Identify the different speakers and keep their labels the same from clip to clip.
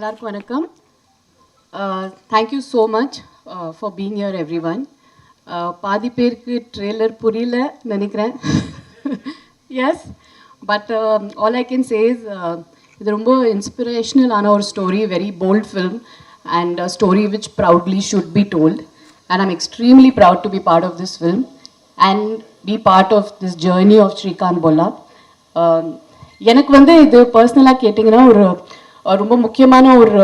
Speaker 1: எல்லாருக்கும் வணக்கம். Thank you so much for being here everyone. பாதி பேருக்கு ட்ரெய்லர் புரியல நினைக்கிறேன். Yes, but all I can say is இது ரொம்ப inspirational ஆன ஒரு story, very bold film and a story which proudly should be told, and I'm extremely proud to be part of this film and be part of this journey of Srikanth Bolla. எனக்கு வந்து இது பர்சனலாக கேட்டிங்கன்னா ஒரு ரொம்ப முக்கியமான ஒரு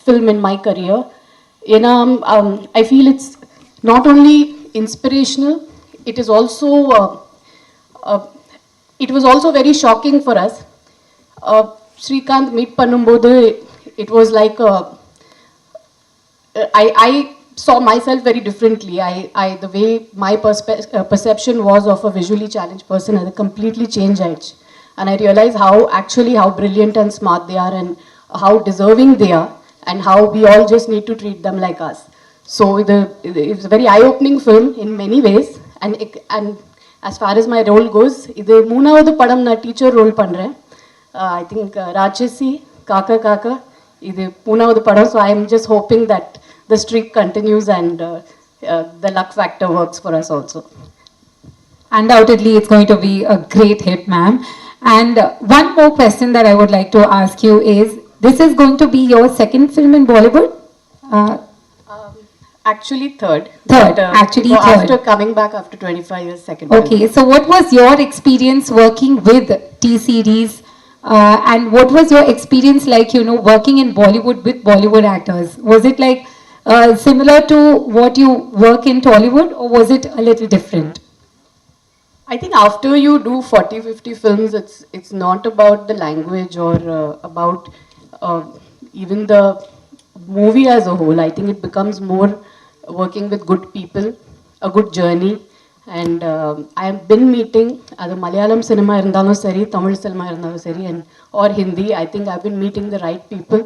Speaker 1: film in my career. ஏன்னா I feel it's not only inspirational, it is also it was also very shocking for us. Srikanth meet பண்ணும்போது it was like I saw myself very differently. The way my perception was of a visually challenged person had completely changed. And I realized how brilliant and smart they are, and how deserving they are, and how we all just need to treat them like us. So it's a very eye-opening film in many ways, and as far as my role goes, idu moonavathu padam na teacher role pandren. I think Rajasi Kaka Kaka idu moonavathu padam, so I am just hoping that the streak continues and the luck factor works for us also.
Speaker 2: Undoubtedly, it's going to be a great hit, ma'am. And one more question that I would like to ask you is, this is going to be your second film in Bollywood?
Speaker 1: Actually third.
Speaker 2: Third,
Speaker 1: After coming back after 25 years, second.
Speaker 2: Okay, so what was your experience working with T-Series? And what was your experience like, working in Bollywood with Bollywood actors? Was it like similar to what you work in Tollywood, or was it a little different?
Speaker 1: I think after you do 40-50 films, it's not about the language or about even the movie as a whole. I think it becomes more working with good people, a good journey. And I have been meeting the Malayalam cinema irundhalum seri, Tamil cinema irundhalum seri, and or Hindi. I think I've been meeting the right people,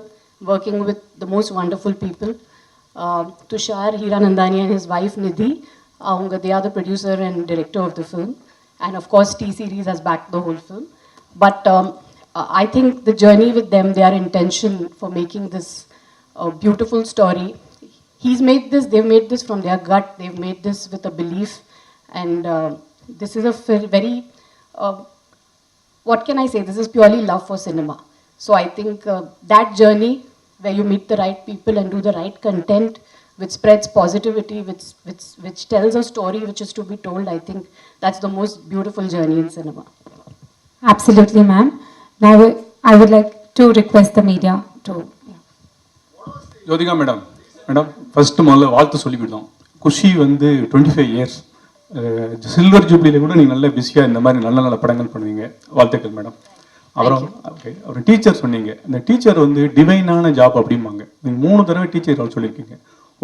Speaker 1: working with the most wonderful people. Tushar Hiranandani and his wife Nidhi, they are the producer and director of the film. And of course, T-Series has backed the whole film. But I think the journey with them, their intention for making this beautiful story, they've made this from their gut, they've made this with a belief. And this is a very, what can I say, this is purely love for cinema. So I think that journey, where you meet the right people and do the right content, which spreads positivity, which tells a story which is to be told, I think that's the most beautiful journey in cinema.
Speaker 2: Absolutely, ma'am. Now I would like to request the media to...
Speaker 3: Jyothika madam first முதல்ல வாழ்த்து சொல்லிவிட்டோம். குஷி வந்து 25 years silver ஜூப்ளியில் கூட நீங்கள் நல்ல பிஸியாக இந்த மாதிரி நல்ல நல்ல படங்கள் பண்ணுவீங்க. வாழ்த்துக்கள் மேடம். அப்புறம் ஓகே, ஒரு டீச்சர் சொன்னீங்க. இந்த டீச்சர் வந்து டிவைனான ஜாப் அப்படிம்பாங்க. நீங்கள் 3 தடவை டீச்சர் ரோல் சொல்லியிருக்கீங்க.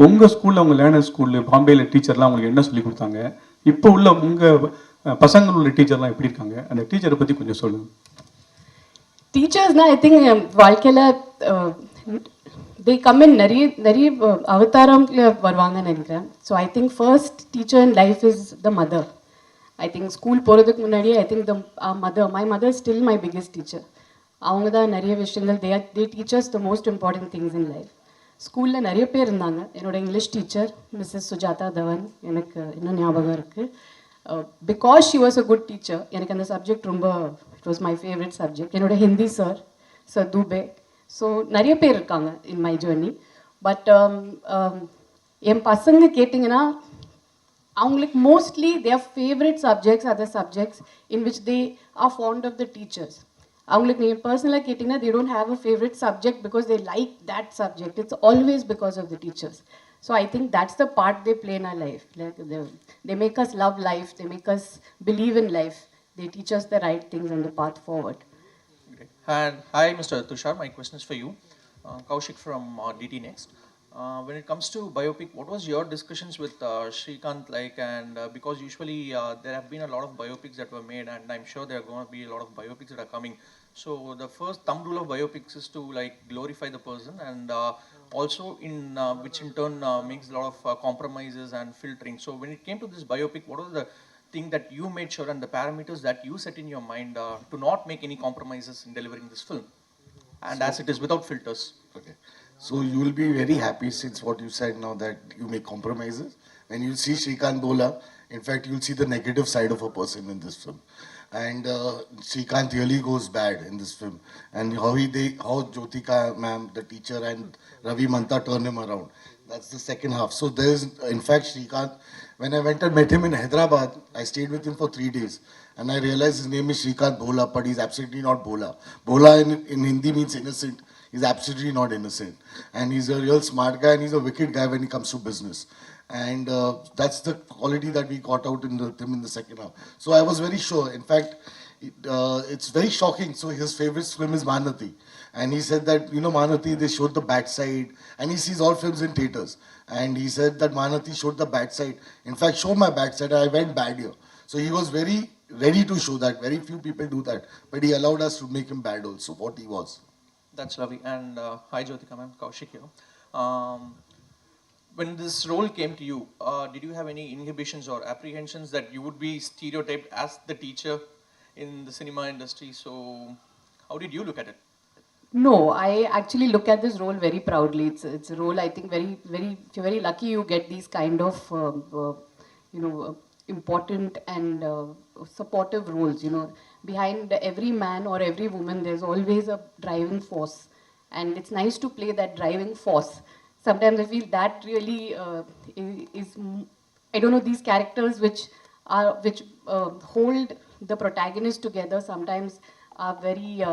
Speaker 3: உங்கள் ஸ்கூலில், உங்கள் லேர்னர் ஸ்கூலில் பாம்பேயில் டீச்சர்லாம் உங்களுக்கு என்ன சொல்லி கொடுத்தாங்க? இப்போ உள்ள உங்கள் பசங்கள் உள்ள டீச்சர்லாம் எப்படி இருக்காங்க? அந்த டீச்சரை பற்றி கொஞ்சம் சொல்லுங்கள்.
Speaker 1: டீச்சர்ஸ்னால் ஐ திங்க் வாழ்க்கையில் they come in நிறைய அவதாரம்ல வருவாங்கன்னு நினைக்கிறேன். So I think first teacher in life is the mother. I think school போகிறதுக்கு முன்னாடியே I think my mother still my biggest teacher. அவங்க தான் நிறைய விஷயங்கள் they teachers the most important things in life. ஸ்கூலில் நிறைய பேர் இருந்தாங்க. என்னோட English teacher Mrs Sujatha Dhawan எனக்கு இன்னும் ஞாபகம் இருக்குது. Because she was a good teacher, எனக்கு அந்த சப்ஜெக்ட் ரொம்ப it was my favourite subject. என்னோட ஹிந்தி சார் தூபே. ஸோ நிறைய பேர் இருக்காங்க இன் மை ஜேர்னி. பட் என் பசங்க கேட்டிங்கன்னா அவங்களுக்கு mostly their favourite subjects are the subjects in which they are fond of the teachers. அவங்களுக்கு நீங்கள் பர்சனலாக கேட்டிங்கன்னா they don't have a favorite subject because they like that subject. It's always because of the teachers. So I think that's the part they play in our life. Like they make us love life, they make us believe in life, they teach us the right things and the path forward.
Speaker 4: And hi, Mr. Tushar, my question is for you. Kaushik from DT Next. When it comes to biopic, what was your discussions with Srikanth like? And because usually there have been a lot of biopics that were made, and I'm sure there are going to be a lot of biopics that are coming. So the first thumb rule of biopics is to like glorify the person, and also which in turn makes a lot of compromises and filtering. So when it came to this biopic, what was the thing that you made sure and the parameters that you set in your mind to not make any compromises in delivering this film? and as it is without filters.
Speaker 5: Okay. So you will be very happy since what you said now that you make compromises. When you see Shrikant Bola, in fact, you'll see the negative side of a person in this film. And Shrikant really goes bad in this film. And how Jyotika ma'am, the teacher, and Ravi Manta turn him around. That's the second half. So there's, in fact, Shrikant, when I went and met him in Hyderabad, I stayed with him for 3 days. And I realized his name is Shrikant Bola, but he's absolutely not Bola. Bola in Hindi means innocent. He's absolutely not innocent. And he's a real smart guy and he's a wicked guy when he comes to business. And that's the quality that we got out in him in the second half. So I was very sure. In fact, it's very shocking. So his favorite film is Mahanati. And he said that, you know, Mahanati, they showed the backside. And he sees all films in theaters. And he said that Mahanati showed the backside. In fact, show my backside. I went bad here. So he was very ready to show that. Very few people do that. But he allowed us to make him bad also, what he was.
Speaker 4: That's lovely. And hi, Jyotika ma'am, Kaushik here. When this role came to you, did you have any inhibitions or apprehensions that you would be stereotyped as the teacher in the cinema industry? So, how did you look at it?
Speaker 1: No, I actually look at this role very proudly. It's a role I think if you're very lucky, you get these kind of important and supportive roles. You know, behind every man or every woman, there's always a driving force, and it's nice to play that driving force. Sometimes I feel that really is I don't know, these characters which hold the protagonist together. Sometimes are very.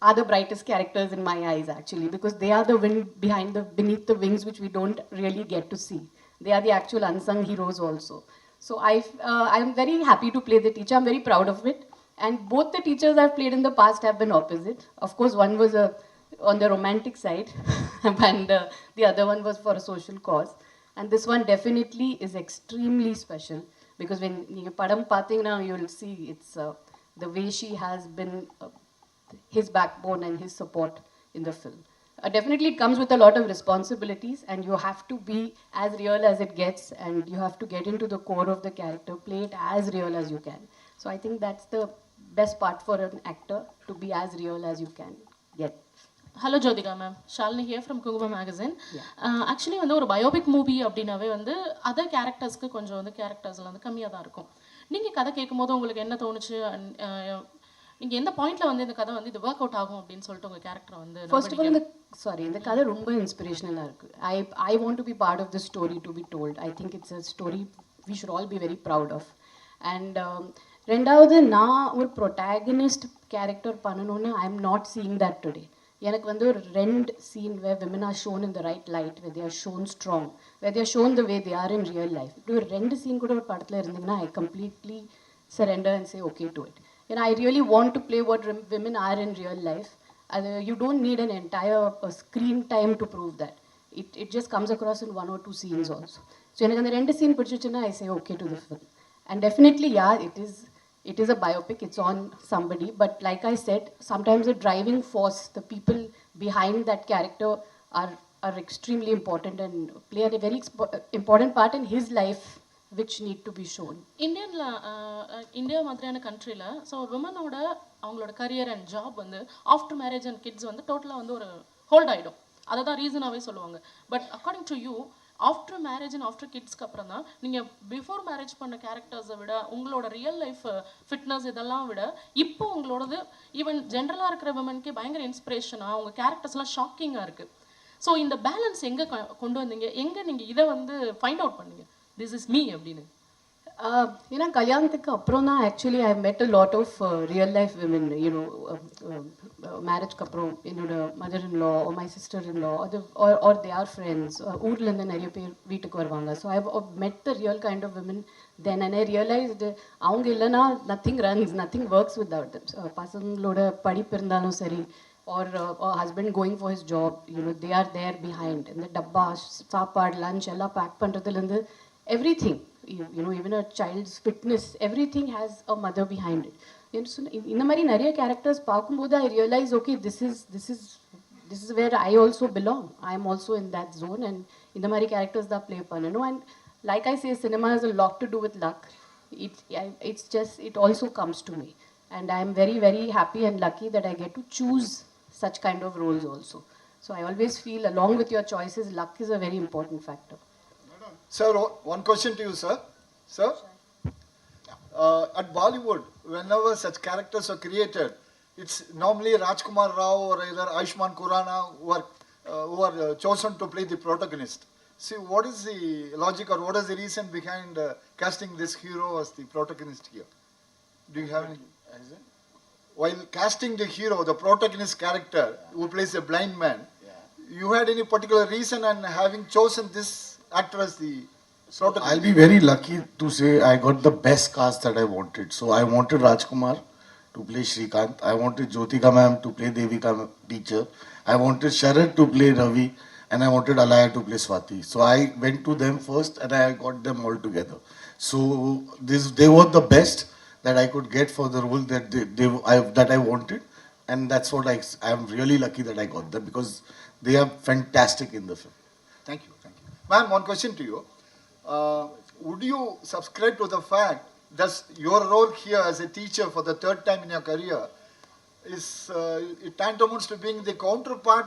Speaker 1: Are the brightest characters in my eyes actually, because they are the wind beneath the wings which we don't really get to see. They are the actual unsung heroes also. So I'm very happy to play the teacher. I'm very proud of it. And both the teachers I've played in the past have been opposite. Of course, one was on the romantic side, and the other one was for a social cause. And this one definitely is extremely special, because when you padam pathina, you'll see it's the way she has been. His backbone and his support in the film. Definitely it comes with a lot of responsibilities, and you have to be as real as it gets, and you have to get into the core of the character, play it as real as you can. So I think that's the best part for an actor, to be as real as you can get.
Speaker 6: Hello Jyothika ma'am, Shalini hear from குங்குமம் magazine. Actually வந்து ஒரு biopic movie அப்படின்னாவே வந்து other கேரக்டர்ஸ்க்கு கொஞ்சம் வந்து கேரக்டர்ஸில் வந்து கம்மியாக தான் இருக்கும். நீங்கள் கதை கேட்கும்போது உங்களுக்கு என்ன தோணுச்சு? நீங்கள் எந்த பாயிண்ட்ல வந்து இந்த கதை வந்து இது ஒர்க் அவுட் ஆகும் அப்படின்னு சொல்லிட்டு உங்கள் கேரக்டர் வந்து?
Speaker 1: ஃபர்ஸ்ட் ஆஃப் ஆல் இந்த கதை ரொம்ப இன்ஸ்பிரேஷனலாக இருக்குது. I want to be part of the story to be told. I think it's a story we should all be very proud of. And ரெண்டாவது, நான் ஒரு ப்ரொட்டாகனிஸ்ட் கேரக்டர் பண்ணணும்னு I am not seeing that today. எனக்கு வந்து ஒரு 2 scene where women are shown in the right light, where they are shown strong, where they are shown the way they are in real life. இப்படி ஒரு 2 scene கூட ஒரு படத்தில் இருந்தீங்கன்னா I completely surrender and say okay to it. And I really want to play what women are in real life. You don't need an entire screen time to prove that. It just comes across in 1 or 2 scenes also. So எனக்கு அந்த 2 scene பிடிச்சிச்சுன்னா I say okay to the film. And definitely, yeah, it is a biopic, it's on somebody, but like I said, sometimes the driving force, the people behind that character are extremely important and play a very important part in his life, which need to be shown.
Speaker 6: India மாதிரியான கண்ட்ரியில் so விமனோட அவங்களோட career and job வந்து after marriage and kids வந்து டோட்டலாக வந்து ஒரு hold ஆகிடும். அதை தான் ரீசனாகவே சொல்லுவாங்க. But according to you, after marriage and after கிட்ஸ்க்கு அப்புறம் தான் நீங்கள் பிஃபோர் மேரேஜ் பண்ண கேரக்டர்ஸை விட உங்களோட ரியல் லைஃப் ஃபிட்னஸ் இதெல்லாம் விட இப்போ உங்களோடது ஈவன் ஜென்ரலாக இருக்கிற விமனுக்கே பயங்கர இன்ஸ்பிரேஷனாக உங்கள் கேரக்டர்ஸ்லாம் ஷாக்கிங்காக இருக்குது. ஸோ இந்த பேலன்ஸ் எங்கே கொண்டு வந்தீங்க? எங்கே நீங்கள் இதை வந்து ஃபைண்ட் அவுட் பண்ணீங்க திஸ் இஸ் மீ அப்படின்னு?
Speaker 1: ஏன்னா கல்யாணத்துக்கு அப்புறம் தான் actually I met a lot of real life women. You know, மேரேஜ்க்கு அப்புறம் என்னோட mother in law, my sister in law, அது ஆர் தே ஆர் ஃப்ரெண்ட்ஸ், ஊர்லேருந்து நிறைய பேர் வீட்டுக்கு வருவாங்க. So I met the real kind of women then. And I realised அவங்க இல்லைன்னா nothing runs, nothing works without them. பசங்களோட படிப்பு இருந்தாலும் சரி, or husband going for his job, you know, they are there behind. And the dabba, saapad, lunch, ella pack பண்றதுலேருந்து everything, you know, even a child's fitness, everything has a mother behind it. இந்த மாதிரி நிறைய characters பார்க்கும்போது I realize, okay, this is where I also belong. I am also in that zone, and இந்த மாதிரி characters தான் play பண்ணணும். And like I say, cinema has a lot to do with luck. It's just, it also comes to me. And I'm very, very happy and lucky that I get to choose such kind of roles also. So I always feel, along with your choices, luck is a very important factor.
Speaker 7: Sir, one question to you, sir. Sir, at Bollywood, whenever such characters are created, it's normally Rajkumar Rao or either Ayushmann Khurrana who are chosen to play the protagonist. See, what is the logic or what is the reason behind casting this hero as the protagonist here? Do you have any? While casting the hero, the protagonist character who plays a blind man, you had any particular reason and having chosen this actor as the protagonist?
Speaker 5: I'll be very lucky to say I got the best cast that I wanted. So I wanted Rajkumar to play Shrikant. I wanted Jyotika ma'am to play Devika teacher. I wanted Sharad to play Ravi. And I wanted Alaya to play Swati. So I went to them first and I got them all together. So they were the best that I could get for the role that that I wanted. And that's what I'm really lucky that I got them because they are fantastic in the film.
Speaker 7: Thank you. Thank you. Ma'am, one question to you. Would you subscribe to the fact that your role here as a teacher for the third time in your career is it tantamounts to being the counterpart,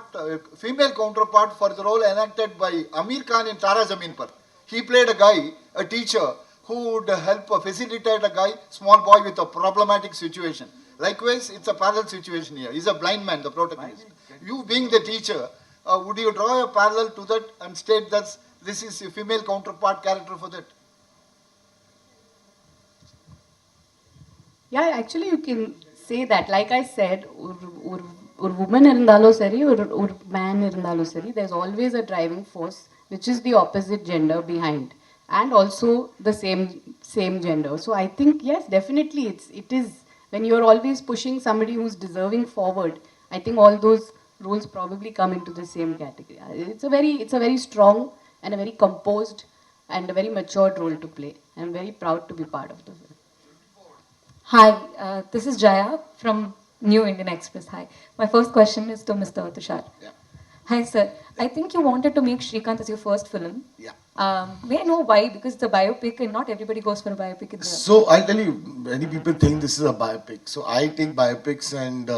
Speaker 7: female counterpart for the role enacted by Amir Khan in Tara Zameen Par. He played a guy, a teacher, who would help facilitate a guy, small boy with a problematic situation. Likewise, it's a parallel situation here. He's a blind man, the protagonist. You being the teacher, would you draw a parallel to that and state that this is a female counterpart character for that?
Speaker 1: Yeah, actually you can say that. Like I said, ஒரு woman இருந்தாலும் சரி ஒரு man இருந்தாலும் சரி, there's always a driving force which is the opposite gender behind and also the same gender. So I think yes, definitely it is when you're always pushing somebody who's deserving forward, I think all those roles probably come into the same category. It's a very strong and a very composed and a very matured role to play. I'm very proud to be part of the film.
Speaker 2: Hi, this is Jaya from New Indian Express. Hi. My first question is to Mr. Tushar.
Speaker 5: Yeah.
Speaker 2: Hi, sir. I think you wanted to make Shrikant as your first film.
Speaker 5: Yeah.
Speaker 2: May I know why? Because it's a biopic and not everybody goes for a biopic in the...
Speaker 5: So I'll tell you, many people think this is a biopic. So I take biopics and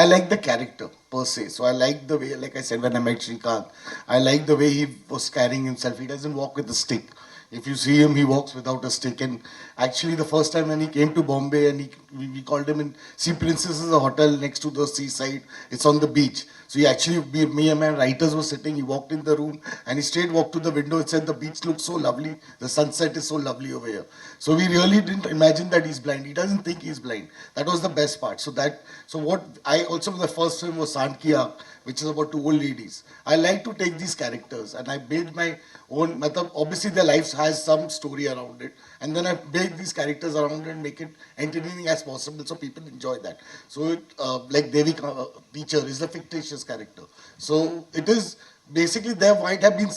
Speaker 5: I like the character per se. So I like the way, like I said, when I met Shrikant, I like the way he was carrying himself. He doesn't walk with a stick. If you see him, he walks without a stick. And actually, the first time when he came to Bombay and we called him in Sea Princess is a hotel next to the seaside. It's on the beach. So he actually, me and my writers were sitting. He walked in the room and he straight walked to the window and said, the beach looks so lovely. The sunset is so lovely over here. So we really didn't imagine that he's blind. He doesn't think he's blind. That was the best part. So what I also, the first film was Sant Ki Aankh, which is about two old ladies. I like to take these characters and I build my own, obviously their lives has some story around it. And then I build these characters around it and make it entertaining as possible so people enjoy that. So like Devika teacher is a fictitious character. So it is basically there might have been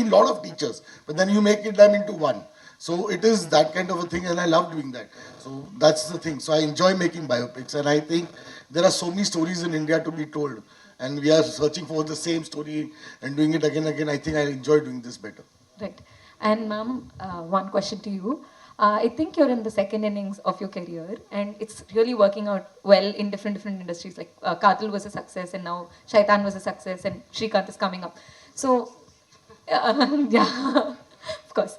Speaker 5: a lot of teachers, but then you make them into one. So it is that kind of a thing and I love doing that. So that's the thing. So I enjoy making biopics and I think there are so many stories in India to be told. And we are searching for the same story and doing it again and again. I think I enjoy doing this better.
Speaker 2: Right. And ma'am, one question to you. I think you're in the second innings of your career and it's really working out well in different industries. Like Qatil was a success and now Shaitan was a success and Shrikant is coming up. So, yeah, of course.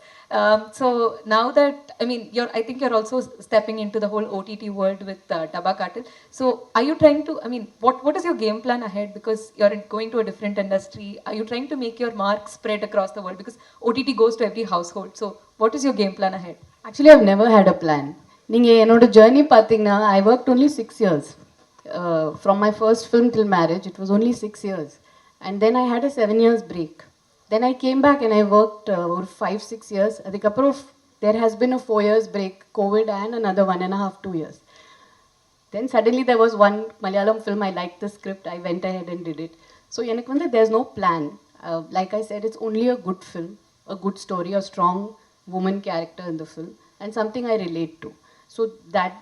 Speaker 2: So now that, I mean, I think you're also stepping into the whole OTT world with Dabba Cartel. So are you trying to, I mean, what is your game plan ahead? Because you're going to a different industry. Are you trying to make your mark spread across the world? Because OTT goes to every household. So what is your game plan ahead?
Speaker 1: Actually, I've never had a plan. நீங்கள் என்னோட journey பார்த்தீங்கன்னா I worked only 6 years. From my first film till marriage, it was only 6 years. And then I had a 7 years break. Then I came back and I worked over 5-6 years. அதுக்கப்புறம் there has been a 4 years break, COVID and another 1.5-2 years. Then suddenly there was one Malayalam film, I liked the script, I went ahead and did it. So எனக்கு வந்து there's no plan. Like I said, it's only a good film, a good story, a strong woman character in the film and something I relate to. So that,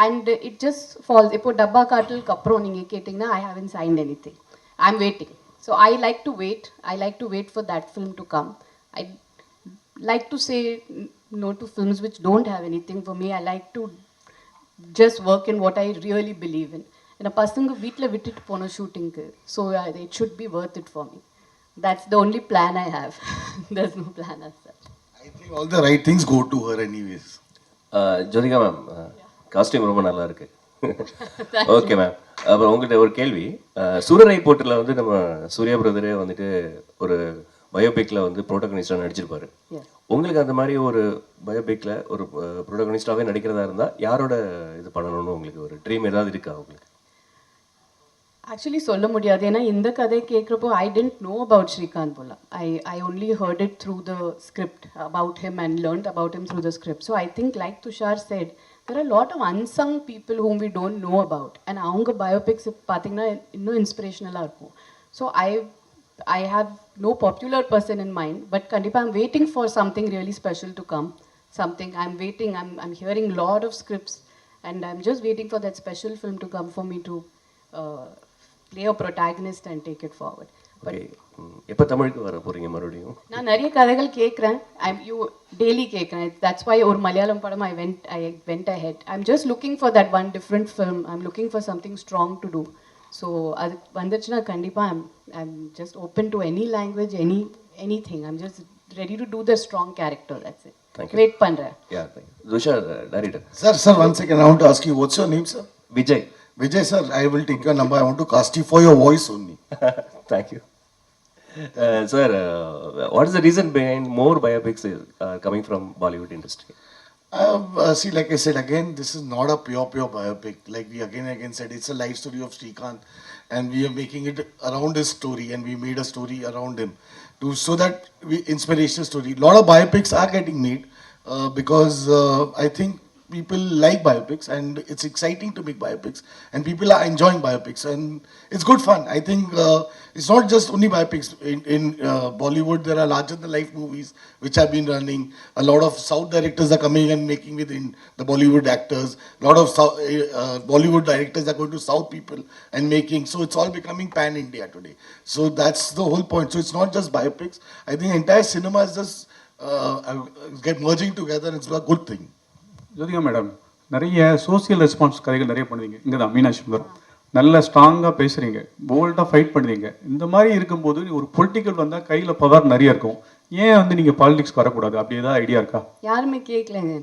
Speaker 1: and it just falls. இப்போ டப்பா காட்டலுக்கு அப்புறம் நீங்கள் கேட்டிங்கன்னா I haven't signed anything. I'm waiting. So I like to wait. I like to wait for that film to come. I like to say no to films which don't have anything for me. I like to just work in what I really believe in. And a பசங்க வீட்டில் விட்டுட்டு போன ஷூட்டிங்க்கு so it should be worth it for me. That's the only plan I have. There's no plan as such.
Speaker 5: I think all the right things go to her anyways.
Speaker 8: Jyothika ma'am costume ரொம்ப நல்லா இருக்கு. Okay ma'am. அப்புறம் உங்கள்கிட்ட ஒரு கேள்வி. சூரரை போட்டில் வந்து நம்ம சூர்யா பிரதரே வந்துட்டு ஒரு பயோபிக்கில் வந்து ப்ரோட்டகனிஸ்டாக நடிச்சிருப்பாரு. உங்களுக்கு அந்த மாதிரி ஒரு பயோபிக்கில் ஒரு ப்ரோட்டகனிஸ்டாகவே நடிக்கிறதா இருந்தால் யாரோட இது பண்ணணும்னு உங்களுக்கு ஒரு ட்ரீம் ஏதாவது இருக்கா உங்களுக்கு?
Speaker 1: ஆக்சுவலி சொல்ல முடியாது ஏன்னா இந்த கதை கேட்குறப்போ ஐ டென்ட் நோ அபவுட் ஸ்ரீகாந்த் போலா. I only heard it through the script about him and learned about him through the script. So I think like Tushar said, there are a lot of unsung people whom we don't know about. And அவங்க biopics பார்த்தீங்கன்னா இன்னும் இன்ஸ்பிரேஷனலாக இருக்கும். So I have no popular person in mind, but kandipa I'm waiting for something really special to come. Something I'm waiting, I'm hearing a lot of scripts and I'm just waiting for that special film to come for me to play a protagonist and take it forward.
Speaker 8: Okay. எப்போ தமிழுக்கு வர போகிறீங்க மறுபடியும்?
Speaker 1: நான் நிறைய கதைகள் கேட்குறேன். You daily கேட்குறேன். தட்ஸ் வை ஒரு மலையாளம் படம் I went ahead. I'm just looking for that one different film. I'm looking for something strong to do. So அது வந்துச்சுன்னா கண்டிப்பாக I'm just open to any language, anything. I'm just ready to do the strong character. That's it.
Speaker 8: Thank you.
Speaker 1: Wait பண்ணுறேன்.
Speaker 8: Yeah thank you. Tushar director.
Speaker 5: Sir, 1 second. I want to ask you, what's your name, sir?
Speaker 8: Vijay.
Speaker 5: Vijay, sir, I will take your number. I want to cast you for your voice only.
Speaker 8: Thank you. Sir, what is the reason behind more biopics coming from Bollywood industry?
Speaker 5: See, like I said again, this is not a pure biopic. Like we again said, it's a life story of Srikanth, and we are making it around his story, and we made a story around him, so that inspirational story. A lot of biopics are getting made because I think people like biopics, and it's exciting to make biopics, and people are enjoying biopics, and it's good fun. I think it's not just only biopics. In Bollywood, there are larger than life movies which have been running. A lot of South directors are coming and making within the Bollywood actors. A lot of Bollywood directors are going to South people and making. So it's all becoming pan-India today. So that's the whole point. So it's not just biopics. I think entire cinema is just get merging together. And it's a good thing.
Speaker 3: Jyothika madam நிறைய social response கதைகள் நிறைய பண்ணுவீங்க. இங்கே தான் மீனாட்சி சுந்தரம் நல்ல ஸ்ட்ராங்காக பேசுகிறீங்க, போல்டாக ஃபைட் பண்ணுவீங்க. இந்த மாதிரி இருக்கும்போது ஒரு பொலிட்டிக்கல் வந்தால் கையில் பவர் நிறைய இருக்கும். ஏன் வந்து நீங்கள் பாலிடிக்ஸ் வரக்கூடாது? அப்படி ஏதாவது ஐடியா இருக்கா?
Speaker 1: யாருமே கேட்கலங்க.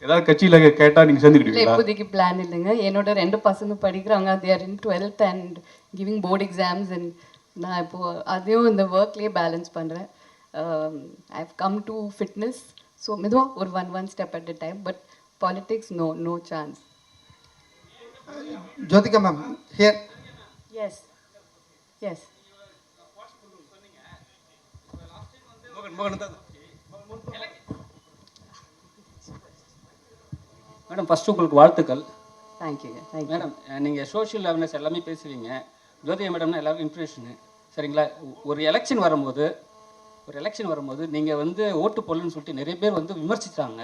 Speaker 3: ஏதாவது கட்சியில் கேட்டால் நீங்கள் சேர்ந்துக்கிட்டீங்களா?
Speaker 1: இப்போதைக்கு பிளான் இல்லைங்க. என்னோட 2 பசங்க படிக்கிறாங்க. they are in 12th and giving board exams and நான் இப்போது அதையும் இந்த ஒர்க்லேயே பேலன்ஸ் பண்ணுறேன். I have come to fitness. So மெதுவாக ஒரு one step at a time, but politics, no chance.
Speaker 9: Jyotika ma'am, here.
Speaker 1: Yes.
Speaker 10: Madam first உங்களுக்கு வாழ்த்துக்கள்.
Speaker 1: தேங்க்யூ.
Speaker 10: மேடம் நீங்கள் சோஷியல் அவேர்னஸ் எல்லாமே பேசுவீங்க. ஜோதிகா மேடம்னா எல்லாருக்கும் இன்ஃபர்மேஷனு சரிங்களா. ஒரு எலெக்ஷன் வரும்போது நீங்கள் வந்து ஓட்டு போடலன்னு சொல்லிட்டு நிறைய பேர் வந்து விமர்சித்தாங்க.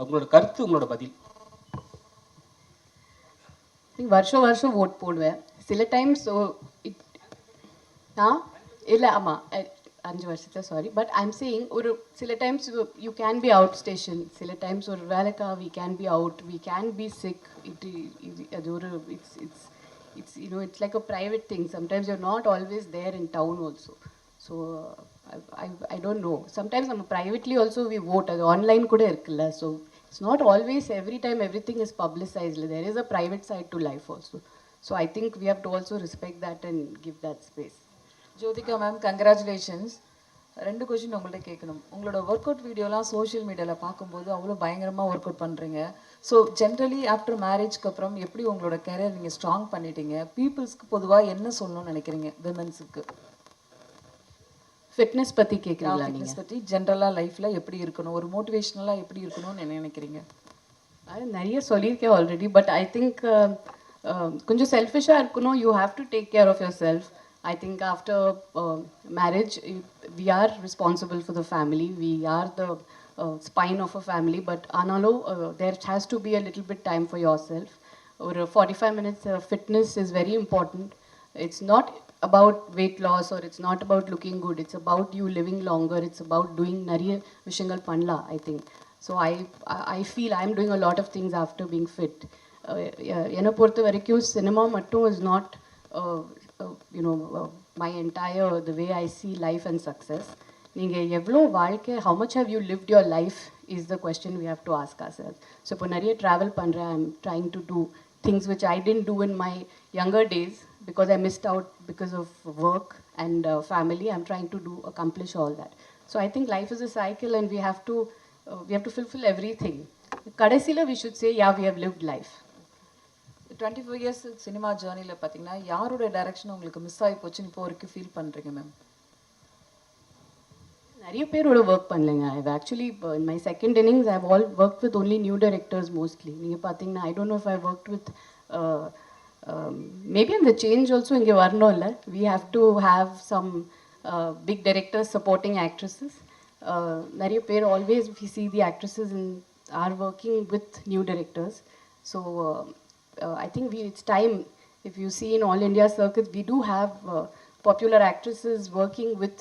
Speaker 10: உங்களோட கருத்து, உங்களோட பதில்?
Speaker 1: வருஷம் ஓட் போடுவேன். சில டைம்ஸ் இல்லை ஆமாம் 5 வருஷத்தை சாரி. பட் ஐம் சேயிங் ஒரு சில times you can be out station, சில டைம்ஸ் ஒரு வேலைக்கா we can be out, we can be sick. அது ஒரு it's like a private thing. Sometimes you're not always there in town also. So I don't know. Sometimes privately also we vote. அது online கூட இருக்குல்ல. So it's not always every time everything is publicized. There is a private side to life also. So I think we have to also respect that and give that space.
Speaker 11: Jyothika ma'am, congratulations. 2 question உங்கள்கிட்ட கேட்கணும். உங்களோட work out வீடியோலாம் social மீடியாவில் பார்க்கும்போது அவ்வளோ பயங்கரமாக work out பண்ணுறீங்க. So generally after மேரேஜ்க்கு அப்புறம் எப்படி உங்களோட கெரியர் நீங்கள் ஸ்ட்ராங் பண்ணிட்டீங்க? பீப்புள்ஸ்க்கு பொதுவாக என்ன சொல்லணும்னு நினைக்கிறீங்க? விமென்ஸுக்கு
Speaker 1: ஃபிட்னஸ் பற்றி கேட்குறீங்களா?
Speaker 11: ஃபிட்னஸ் பற்றி ஜென்ரலாக லைஃப்பில் எப்படி இருக்கணும், ஒரு மோட்டிவேஷ்னலாக எப்படி இருக்கணும்னு என்ன நினைக்கிறீங்க?
Speaker 1: அது நிறைய சொல்லியிருக்கேன் ஆல்ரெடி. பட் ஐ திங்க் கொஞ்சம் செல்ஃபிஷாக இருக்கணும். You have to take care of yourself. I think after marriage, we are responsible for the family. We are the spine of a family. But analo, there has to be a little bit time for yourself. Or 45 minutes fitness is very important. It's not about weight loss or it's not about looking good. It's about you living longer. It's about doing nariya vishangal panla, I think. So I feel I'm doing a lot of things after being fit. என்னை பொறுத்த வரைக்கும் cinema மட்டும் is not my entire the way I see life and success. நீங்கள் எவ்வளோ வாழ்க்கை how much how you lived your life is the question we have to ask ourselves. So இப்போ நிறைய travel பண்ணுறேன். I am trying to do things which I didn't do in my younger days because I missed out because of work and family. I'm trying to accomplish all that. So I think life is a cycle and we have to fulfill everything. Kadasila we should say, yeah, we have lived life.
Speaker 11: 24 years cinema ஜேர்னியில் பார்த்தீங்கன்னா யாரோட direction உங்களுக்கு miss ஆகி போச்சுன்னு இப்போ வரைக்கும் feel பண்ணுறீங்க ma'am?
Speaker 1: நிறைய பேரோட ஒர்க் பண்ணலைங்க. I actually in my second innings I all work with only new directors mostly. நீங்கள் பார்த்தீங்கன்னா I don't know if I work with maybe அந்த சேஞ்ச் ஆல்சோ இங்கே வரணும் இல்லை. We have to have some big directors supporting actresses. நிறைய பேர் always we see the actresses in are working with new directors. So I think it's time. If you see in all India circuits, we do have popular actresses working with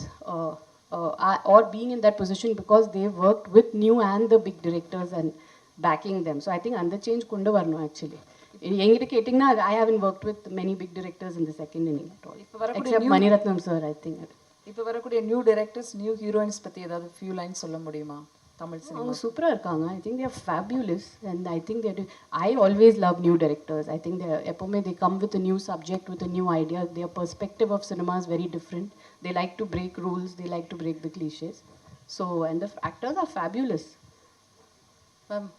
Speaker 1: or being in that position because they worked with new and the big directors and backing them. So I think under change kundu varno actually. எங்கிட்ட கேட்டிங்கன்னா I haven't worked with many big directors in the second inning at all. Except Maniratnam sir, I think.
Speaker 11: இப்போ வரக்கூடிய new directors new heroines பற்றி ஏதாவது few lines சொல்ல முடியுமா Tamil cinema?
Speaker 1: அவங்க சூப்பராக இருக்காங்க. I think they're fabulous and I think they're I always love new directors. I think எப்போவுமே they come with new subject with new idea. Their perspective of cinema is very different. They like to break rules, they like to break the cliches. So and the actors are fabulous.
Speaker 9: Ma'am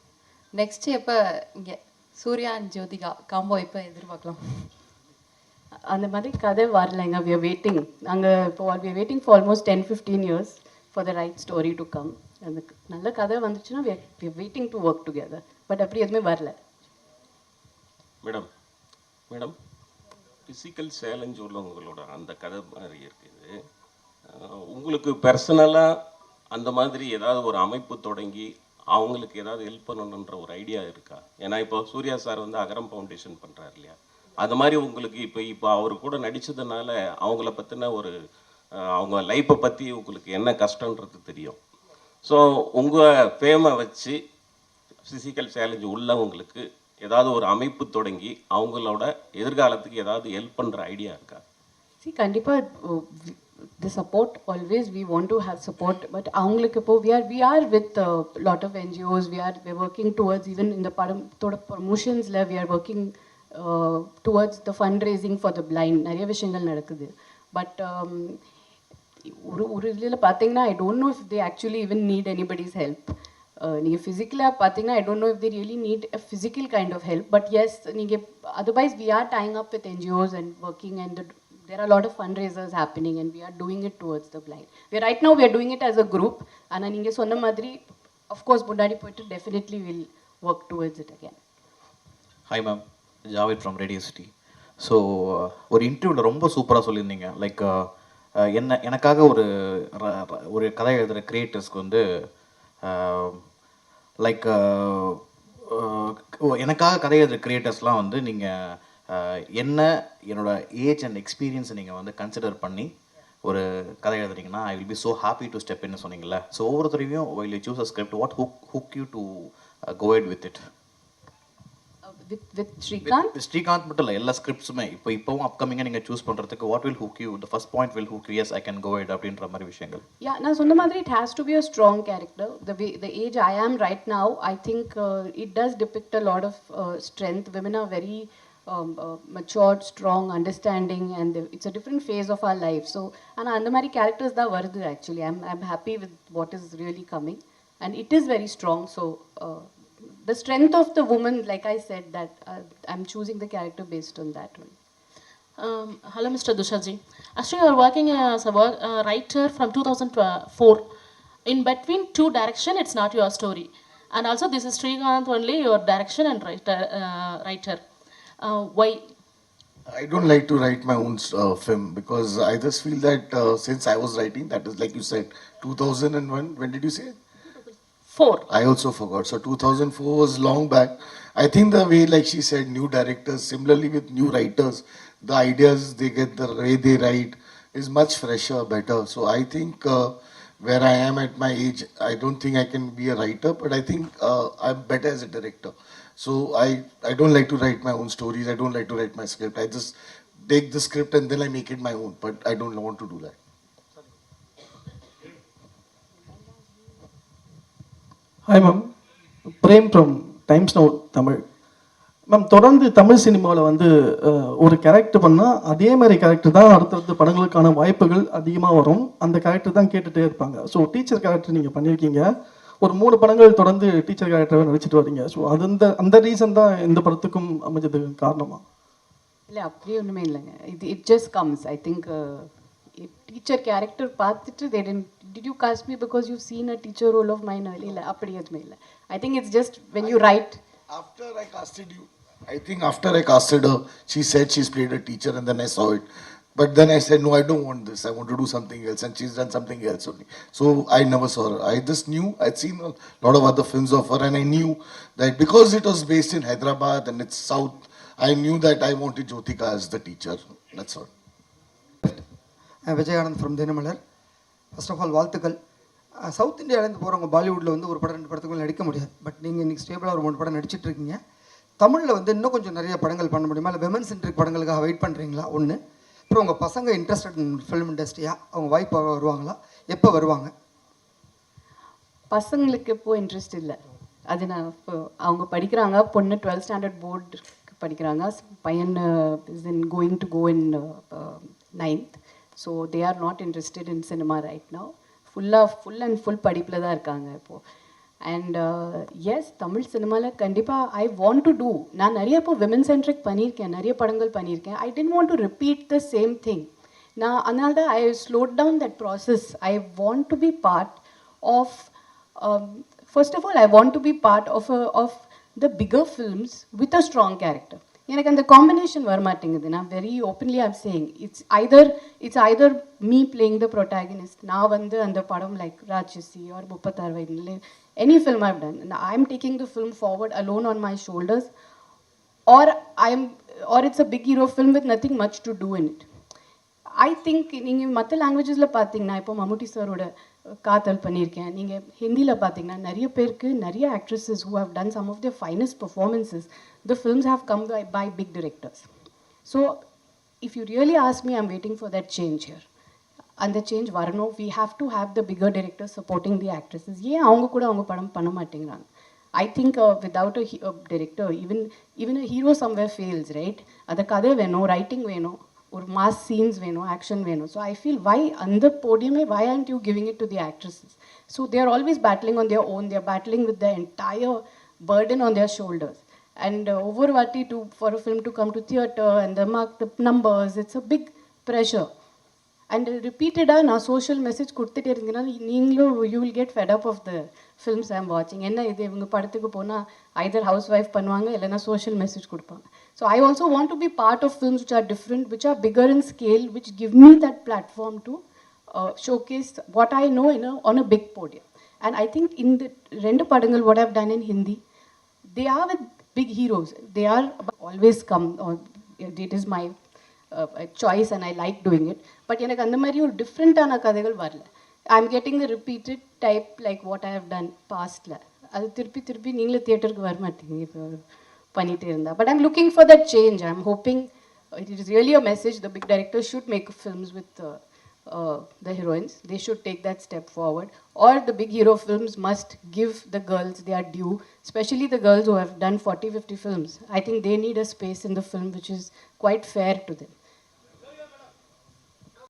Speaker 9: next எப்போ இங்கே Surya and Jyothika combo எப்போ எதிர்பார்க்கலாம்?
Speaker 1: அந்த மாதிரி கதை வரலைங்க. We are waiting. அங்கே இப்போ we are waiting for almost 10-15 years for the right story to come. அந்த நல்ல கதை வந்துச்சுன்னா we are waiting to work together. But அப்படி எதுவுமே வரல.
Speaker 12: மேடம் ஃபிசிக்கல் சேலஞ்ச் உள்ளவங்களோட அந்த கதை மாதிரி இருக்குது. உங்களுக்கு பர்சனலாக அந்த மாதிரி ஏதாவது ஒரு அமைப்பு தொடங்கி அவங்களுக்கு ஏதாவது ஹெல்ப் பண்ணணுன்ற ஒரு ஐடியா இருக்கா? ஏன்னா இப்போ சூர்யா சார் வந்து அகரம் ஃபவுண்டேஷன் பண்ணுறாரு இல்லையா, அது மாதிரி உங்களுக்கு இப்போ அவர் கூட நடித்ததுனால அவங்கள பற்றின ஒரு அவங்க லைஃப்பை பற்றி உங்களுக்கு என்ன கஷ்டன்றது தெரியும். ஸோ உங்கள் ஃபேமை வச்சு ஃபிசிக்கல் சேலஞ்சு உள்ளவங்களுக்கு ஏதாவது ஒரு அமைப்பு தொடங்கி அவங்களோட எதிர்காலத்துக்கு ஏதாவது ஹெல்ப் பண்ணுற ஐடியா இருக்கா?
Speaker 1: கண்டிப்பாக the support always we want to have support, but avungalukku ipo we are with a lot of NGOs. We're working towards, even in the thoda promotions la we are working towards the fundraising for the blind. Nariya vishayangal nadakudhu, but ஒரு இதில் பார்த்தீங்கன்னா I don't know if they actually even need anybody's help. நீங்கள் ஃபிசிக்கலாக பார்த்தீங்கன்னா I don't know if they really need a physical kind of help, but yes, நீங்கள் otherwise we are tying up with NGOs and working, and there are a lot of fundraisers happening and we are doing it towards the blind. Right now we are doing it as a group. ஆனால் நீங்கள் சொன்ன மாதிரி of course முன்னாடி போயிட்டு definitely will work towards it again.
Speaker 13: Hi ma'am, Javed from Radio City. So ஒரு இன்டர்வியூவில் ரொம்ப சூப்பராக சொல்லியிருந்தீங்க. லைக் எனக்காக ஒரு கதை எழுதுகிற கிரியேட்டர்ஸ்க்கு வந்து லைக் எனக்காக கதை எழுதுகிற கிரியேட்டர்ஸ்லாம் வந்து நீங்கள் என்னோட ஏஜ் அண்ட் எக்ஸ்பீரியன்ஸை நீங்கள் வந்து கன்சிடர் பண்ணி ஒரு கதை எழுதுறீங்கன்னா I will be so happy to step இன்னு சொன்னீங்கல்ல. ஸோ ஒவ்வொருத்தரையும் while you choose a script, what hook you to go ahead with it?
Speaker 1: With Srikanth?
Speaker 13: Srikanth மட்டும் இல்லை, எல்லா ஸ்கிரிப்ட்ஸுமே இப்போவும் அப்கமிங்காக நீங்கள் சூஸ் பண்ணுறதுக்கு what will hook you, the first point will hook you, yes I can go it அப்படின்ற மாதிரி விஷயங்கள்.
Speaker 1: நான் சொன்ன மாதிரி it has to be a strong character. The age I am right now, I think it does depict a lot of strength. Women are very matured, strong, understanding, and it's a different phase of our life. So and மாதிரி characters தான் வருது actually. I'm happy with what is really coming, and it is very strong. So the strength of the woman, like I said, that I'm choosing the character based on that one.
Speaker 6: Hello, Mr. Dushaji. Actually, you are working as a writer from 2004. In between two direction, it's not your story. And also, this is Srikanth only, your direction and writer. Why?
Speaker 5: I don't like to write my own film because I just feel that since I was writing, that is like you said, 2001, when did you say?
Speaker 6: 4.
Speaker 5: I also forgot. So 2004 was long back. I think the way, like she said, new directors, similarly with new writers, the ideas they get, the way they write is much fresher, better. So I think where I am at my age, I don't think I can be a writer, but I think I'm better as a director So I don't like to write my own stories. I don't like to write my script. I just take the script and then I make it my own. But I don't want to do that.
Speaker 14: Hi ma'am, Prem from Times Now Tamil. Ma'am, தொடர்ந்து தமிழ் சினிமாவில் வந்து ஒரு character பண்ணால் அதே மாதிரி character தான் அடுத்தடுத்த படங்களுக்கான வாய்ப்புகள் அதிகமாக வரும். அந்த கேரக்டர் தான் கேட்டுகிட்டே இருப்பாங்க. ஸோ டீச்சர் கேரக்டர் நீங்கள் பண்ணியிருக்கீங்க, ஒரு 3 படங்கள் தொடர்ந்து டீச்சர் கேரக்டராக நடிச்சிட்டு வரீங்க. ஸோ அது அந்த ரீசன் தான் இந்த படத்துக்கும் அமைஞ்சதுக்கு காரணமா?
Speaker 1: இல்லை, அப்படியே ஒன்றுமே இல்லைங்க. It just comes. I think teacher character பார்த்துட்டு did you cast me because you seen a teacher role of mine? இல்லை, அப்படி எதுவுமே இல்லை. I think it's just when you write.
Speaker 5: After I casted you, I think after I casted her, she said she's played a teacher and then I saw it. But then I said, no, I don't want this. I want to do something else. And she's done something else only. So I never saw her. I just knew, I'd seen a lot of other films of her and I knew that because it was based in Hyderabad and it's South, I knew that I wanted Jyotika as the teacher. That's all.
Speaker 15: Vijay Anand from Dinamalar. First of all வாழ்த்துக்கள். South இந்தியாவிலேருந்து போகிறவங்க பாலிவுட்டில் வந்து ஒரு படம் 2 படத்துக்கு நடிக்க முடியாது. But நீங்கள் இன்றைக்கி ஸ்டேபிளாக ஒரு 3 படம் நடிச்சிட்டு இருக்கீங்க. தமிழில் வந்து இன்னும் கொஞ்சம் நிறைய படங்கள் பண்ண முடியுமா? இல்லை விமன் சென்ட்ரிக் படங்களுக்காக வெயிட் பண்ணுறீங்களா? ஒன்று. அப்புறம் உங்கள் பசங்க இன்ட்ரெஸ்டட் இன் ஃபிலிம் இண்டஸ்ட்ரியா? அவங்க வாய்ப்பு வருவாங்களா? எப்போ வருவாங்க?
Speaker 1: பசங்களுக்கு இப்போ இன்ட்ரெஸ்ட் இல்லை. அது நான் இப்போ அவங்க படிக்கிறாங்க. பொண்ணு 12th ஸ்டாண்டர்ட் போர்டு படிக்கிறாங்க. பையன் is in going to go in 9th. So they are not interested in cinema right now. Full and full படிப்பில் தான் இருக்காங்க இப்போது. அண்ட் எஸ், தமிழ் சினிமாவில் கண்டிப்பாக ஐ வாண்ட் டு டூ. நான் நிறைய இப்போ விமன் சென்ட்ரிக் பண்ணியிருக்கேன், நிறைய படங்கள் பண்ணியிருக்கேன். I don't want to repeat the same thing. நான் அதனால தான் I slowed down that process. I want to be part of first of all I want to be part of the bigger films with a strong character. எனக்கு அந்த combination வரமாட்டேங்குது. நான் very openly I'm saying it's either me playing the protagonist. நான் வந்து அந்த படம் like Ratchasi or 36 வயதில் any film I've ton, I am taking the film forward alone on my shoulders, or it's a big hero film with nothing much to do in it. I think நீங்கள் மற்ற லாங்குவேஜஸில் பார்த்தீங்கன்னா, இப்போ மம்முட்டி சாரோட காதல் பண்ணியிருக்கேன். நீங்கள் ஹிந்தியில் பார்த்தீங்கன்னா நிறைய பேருக்கு, நிறைய actresses who have done some of their finest performances, the films have come by big directors. So if you really ask me, I'm waiting for that change here. அந்த சேஞ்ச் வரணும். we have to have the bigger directors supporting the actresses. ஏன் அவங்க கூட அவங்க படம் பண்ண மாட்டேங்கிறாங்க? I think without a director, even a hero somewhere fails, right? அந்த கதை வேணும், ரைட்டிங் வேணும், ஒரு மாஸ் சீன்ஸ் வேணும், ஆக்ஷன் வேணும். ஸோ ஐ ஃபீல் வை அந்த போடியமே வை aren't you giving it to the actresses? So they are always battling on their own. They are battling with the entire burden on their shoulders. And over vati for a film to come to theatre and the numbers, it's a big pressure. And repeatedly நான் social message கொடுத்துட்டே இருந்தீங்கன்னா நீங்களும் you will get fed up of the films I am வாட்சிங். என்ன இது, இவங்க படத்துக்கு போனால் ஐதர் ஹவுஸ் ஒய்ஃப் பண்ணுவாங்க, இல்லைன்னா சோஷியல் மெசேஜ் கொடுப்பாங்க. So I also want to be part of films which are different, which are bigger in scale, which give me that platform to showcase what I know on a big podium. And I think in the rendu padangal what I've done in Hindi, they are with big heroes. They are always come, or it is my choice and I like doing it. But எனக்கு அந்த மாதிரி ஒரு டிஃப்ரெண்ட்டான கதைகள் வரல. I am getting the repeated type like what I have done பாஸ்டில். அது திருப்பி நீங்களே தியேட்டருக்கு வர மாட்டீங்க இப்போ பண்ணிகிட்டே இருந்தா. But I'm looking for that change. I am hoping it is really a message. The big directors should make films with the heroines. They should take that step forward. Or the big hero films must give the girls their due, especially the girls who have done 40-50 films. I think they need a space in the film which is quite fair to them.